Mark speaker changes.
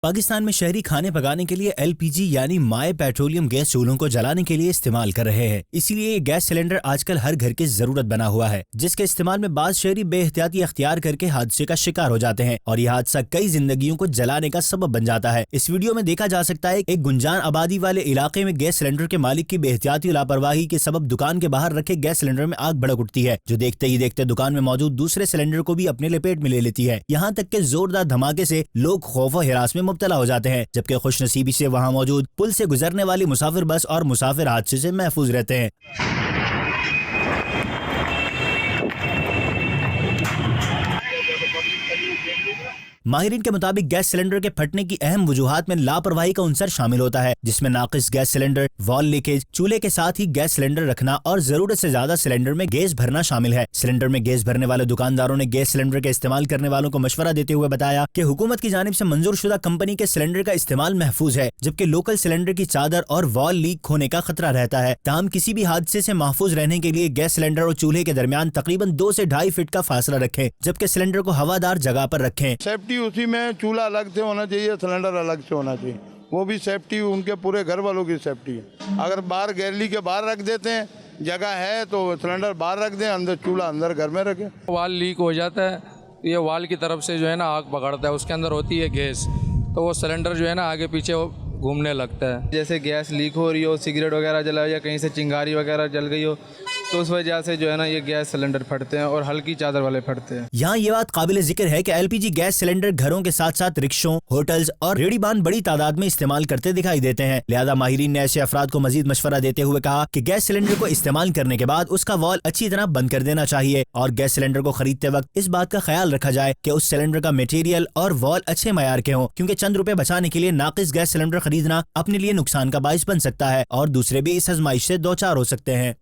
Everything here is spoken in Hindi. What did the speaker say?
Speaker 1: पाकिस्तान में शहरी खाने पकाने के लिए LPG यानी माए पेट्रोलियम गैस चूल्हों को जलाने के लिए इस्तेमाल कर रहे हैं। इसीलिए ये गैस सिलेंडर आजकल हर घर की जरूरत बना हुआ है, जिसके इस्तेमाल में बाज शहरी बेएहतियाती अख्तियार करके हादसे का शिकार हो जाते हैं और यह हादसा कई जिंदगियों को जलाने का सबब बन जाता है। इस वीडियो में देखा जा सकता है एक गुंजान आबादी वाले इलाके में गैस सिलेंडर के मालिक की बेहतियाती लापरवाही के सबब दुकान के बाहर रखे गैस सिलेंडर में आग भड़क उठती है, जो देखते ही देखते दुकान में मौजूद दूसरे सिलेंडर को भी अपने लपेट में ले लेती है। यहाँ तक के जोरदार धमाके से लोग खौफ और हिरास में मुब्तला हो जाते हैं, जबकि खुशनसीबी से वहां मौजूद पुल से गुजरने वाली मुसाफिर बस और मुसाफिर हादसे से महफूज रहते हैं। माहिरीन के मुताबिक गैस सिलेंडर के फटने की अहम वजूहात में लापरवाही का अंसर शामिल होता है, जिसमें नाकिस गैस सिलेंडर, वॉल लीकेज, चूल्हे के साथ ही गैस सिलेंडर रखना और जरूरत से ज्यादा सिलेंडर में गैस भरना शामिल है। सिलेंडर में गैस भरने वाले दुकानदारों ने गैस सिलेंडर के इस्तेमाल करने वालों को मशवरा देते हुए बताया कि हुकूमत की जानिब से मंजूर शुदा कंपनी के सिलेंडर का इस्तेमाल महफूज है, जबकि लोकल सिलेंडर की चादर और वॉल लीक होने का खतरा रहता है। ताहम किसी भी हादसे से महफूज रहने के लिए गैस सिलेंडर और चूल्हे के दरमियान तकरीबन 2 से 2.5 फीट का फासला रखें, जबकि सिलेंडर को हवादार जगह पर रखें।
Speaker 2: सेफ्टी उसी में चूल्हा अलग से होना चाहिए, सिलेंडर अलग से होना चाहिए, वो भी सेफ्टी उनके पूरे घर वालों की सेफ्टी है। अगर बाहर गैलरी के बाहर रख देते हैं, जगह है तो सिलेंडर बाहर रख दें, अंदर चूल्हा अंदर घर में रखें।
Speaker 3: वाल लीक हो जाता है, ये वाल की तरफ से जो है ना आग पकड़ता है, उसके अंदर होती है गैस, तो वो सिलेंडर जो है ना आगे पीछे घूमने लगता है।
Speaker 4: जैसे गैस लीक हो रही हो, सिगरेट वगैरह जला या कहीं से चिंगारी वगैरह जल गई हो, तो उस वजह से जो है ना ये गैस सिलेंडर फटते हैं और हल्की चादर वाले फटते हैं।
Speaker 1: यहाँ ये बात काबिल जिक्र है कि LPG गैस सिलेंडर घरों के साथ साथ रिक्शों, होटल्स और रेहड़ीबान बड़ी तादाद में इस्तेमाल करते दिखाई देते हैं। लिहाजा माहिरीन ने ऐसे अफराद को मजीद मशवरा देते हुए कहा कि गैस सिलेंडर को इस्तेमाल करने के बाद उसका वॉल अच्छी तरह बंद कर देना चाहिए और गैस सिलेंडर को खरीदते वक्त इस बात का ख्याल रखा जाए कि उस सिलेंडर का मटेरियल और वॉल अच्छे मयार के हों, क्योंकि चंद रुपए बचाने के लिए नाकिस गैस सिलेंडर खरीदना अपने लिए नुकसान का बाइस बन सकता है और दूसरे भी इस आजमाइश से दो चार हो सकते हैं।